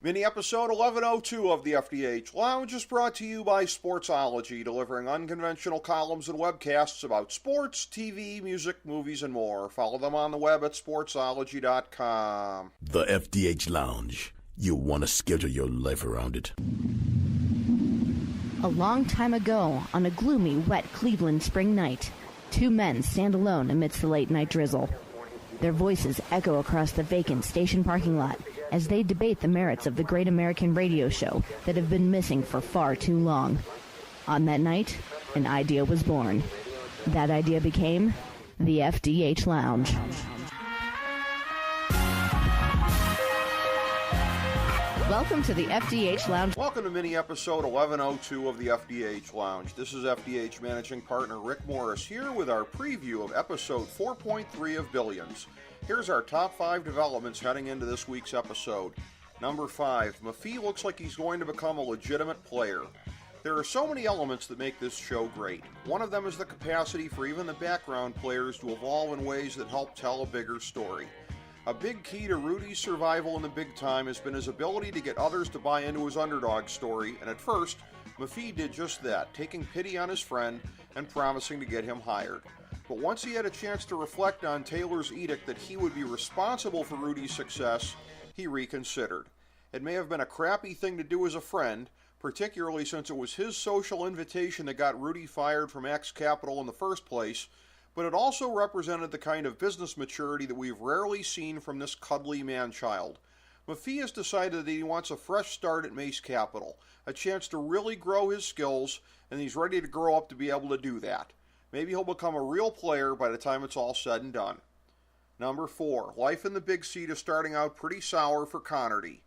Mini episode 1102 of the FDH Lounge is brought to you by Sportsology, delivering unconventional columns and webcasts about sports, TV, music, movies, and more. Follow them on the web at sportsology.com. The FDH Lounge. You want to schedule your life around it. A long time ago, on a gloomy, wet Cleveland spring night, two men stand alone amidst the late-night drizzle. Their voices echo across the vacant station parking lot as they debate the merits of the great American radio show that have been missing for far too long. On that night, an idea was born. That idea became the FDH Lounge. Welcome to the FDH Lounge. Welcome to mini episode 1102 of the FDH Lounge. This is FDH Managing Partner Rick Morris here with our preview of episode 4.3 of Billions. Here's our top 5 developments heading into this week's episode. Number 5, Maffei looks like he's going to become a legitimate player. There are so many elements that make this show great. One of them is the capacity for even the background players to evolve in ways that help tell a bigger story. A big key to Rudy's survival in the big time has been his ability to get others to buy into his underdog story, and at first, Maffei did just that, taking pity on his friend and promising to get him hired. But once he had a chance to reflect on Taylor's edict that he would be responsible for Rudy's success, he reconsidered. It may have been a crappy thing to do as a friend, particularly since it was his social invitation that got Rudy fired from X Capital in the first place, but it also represented the kind of business maturity that we've rarely seen from this cuddly man-child. Maffei has decided that he wants a fresh start at Mace Capital, a chance to really grow his skills, and he's ready to grow up to be able to do that. Maybe he'll become a real player by the time it's all said and done. Number 4, life in the big seat is starting out pretty sour for Connerty.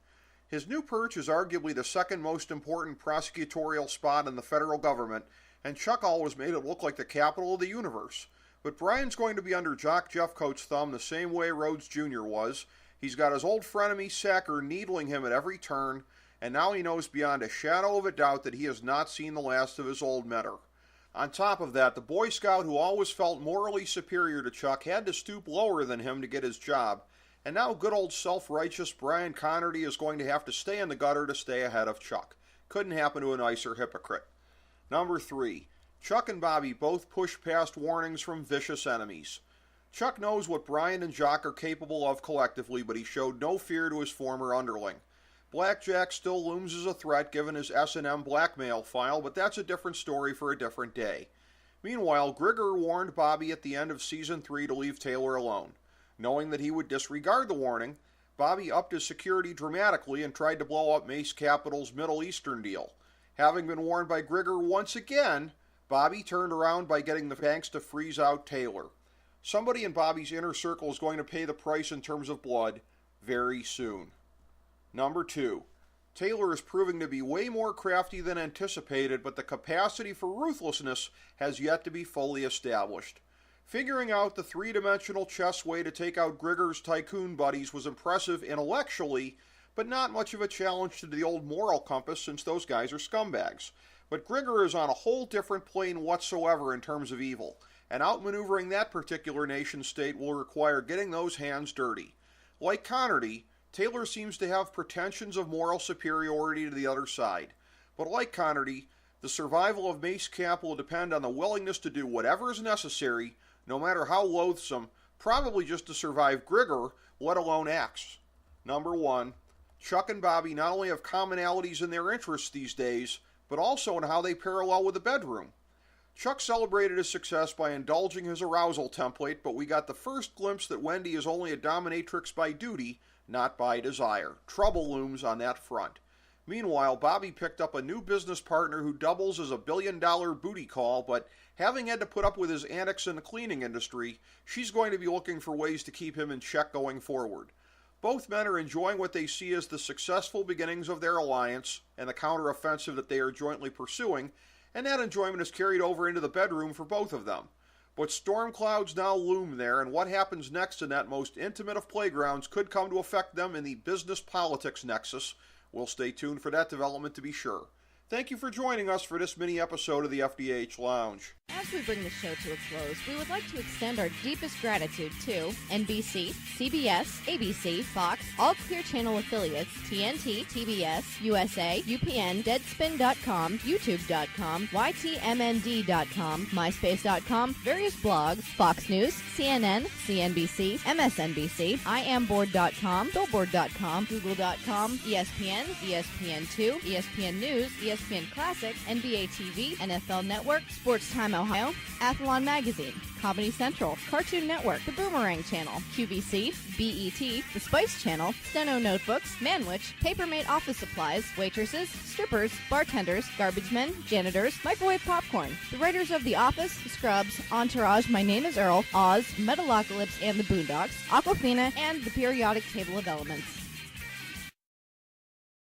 His new perch is arguably the second most important prosecutorial spot in the federal government, and Chuck always made it look like the capital of the universe. But Brian's going to be under Jock Jeffcoat's thumb the same way Rhodes Jr. was. He's got his old frenemy Sacker needling him at every turn, and now he knows beyond a shadow of a doubt that he has not seen the last of his old mentor. On top of that, the Boy Scout who always felt morally superior to Chuck had to stoop lower than him to get his job, and now good old self-righteous Brian Connerty is going to have to stay in the gutter to stay ahead of Chuck. Couldn't happen to a nicer hypocrite. Number 3, Chuck and Bobby both push past warnings from vicious enemies. Chuck knows what Brian and Jock are capable of collectively, but he showed no fear to his former underling. Blackjack still looms as a threat given his S&M blackmail file, but that's a different story for a different day. Meanwhile, Grigger warned Bobby at the end of Season 3 to leave Taylor alone. Knowing that he would disregard the warning, Bobby upped his security dramatically and tried to blow up Mace Capital's Middle Eastern deal. Having been warned by Grigger once again, Bobby turned around by getting the banks to freeze out Taylor. Somebody in Bobby's inner circle is going to pay the price in terms of blood very soon. Number 2, Taylor is proving to be way more crafty than anticipated, but the capacity for ruthlessness has yet to be fully established. Figuring out the three-dimensional chess way to take out Grigger's tycoon buddies was impressive intellectually, but not much of a challenge to the old moral compass since those guys are scumbags. But Grigger is on a whole different plane whatsoever in terms of evil, and outmaneuvering that particular nation-state will require getting those hands dirty. Like Connerty, Taylor seems to have pretensions of moral superiority to the other side. But like Connerty, the survival of Mace Cap will depend on the willingness to do whatever is necessary, no matter how loathsome, probably just to survive Grigger, let alone X. Number 1, Chuck and Bobby not only have commonalities in their interests these days, but also in how they parallel with the bedroom. Chuck celebrated his success by indulging his arousal template, but we got the first glimpse that Wendy is only a dominatrix by duty, not by desire. Trouble looms on that front. Meanwhile, Bobby picked up a new business partner who doubles as a billion-dollar booty call, but having had to put up with his antics in the cleaning industry, she's going to be looking for ways to keep him in check going forward. Both men are enjoying what they see as the successful beginnings of their alliance and the counteroffensive that they are jointly pursuing, and that enjoyment is carried over into the bedroom for both of them. But storm clouds now loom there, and what happens next in that most intimate of playgrounds could come to affect them in the business-politics nexus. We'll stay tuned for that development to be sure. Thank you for joining us for this mini episode of the FDH Lounge. As we bring the show to a close, we would like to extend our deepest gratitude to NBC, CBS, ABC, Fox, all Clear Channel affiliates, TNT, TBS, USA, UPN, Deadspin.com, YouTube.com, YTMND.com, MySpace.com, various blogs, Fox News, CNN, CNBC, MSNBC, IamBoard.com, Billboard.com, Google.com, ESPN, ESPN2, ESPN News, ESPN Classic, NBA TV, NFL Network, Sports Time Ohio, Athlon Magazine, Comedy Central, Cartoon Network, The Boomerang Channel, QVC, BET, The Spice Channel, Steno Notebooks, Manwich, Papermate Office Supplies, waitresses, strippers, bartenders, garbage men, janitors, microwave popcorn, the writers of The Office, Scrubs, Entourage, My Name is Earl, Oz, Metalocalypse and the Boondocks, Aquafina, and the Periodic Table of Elements.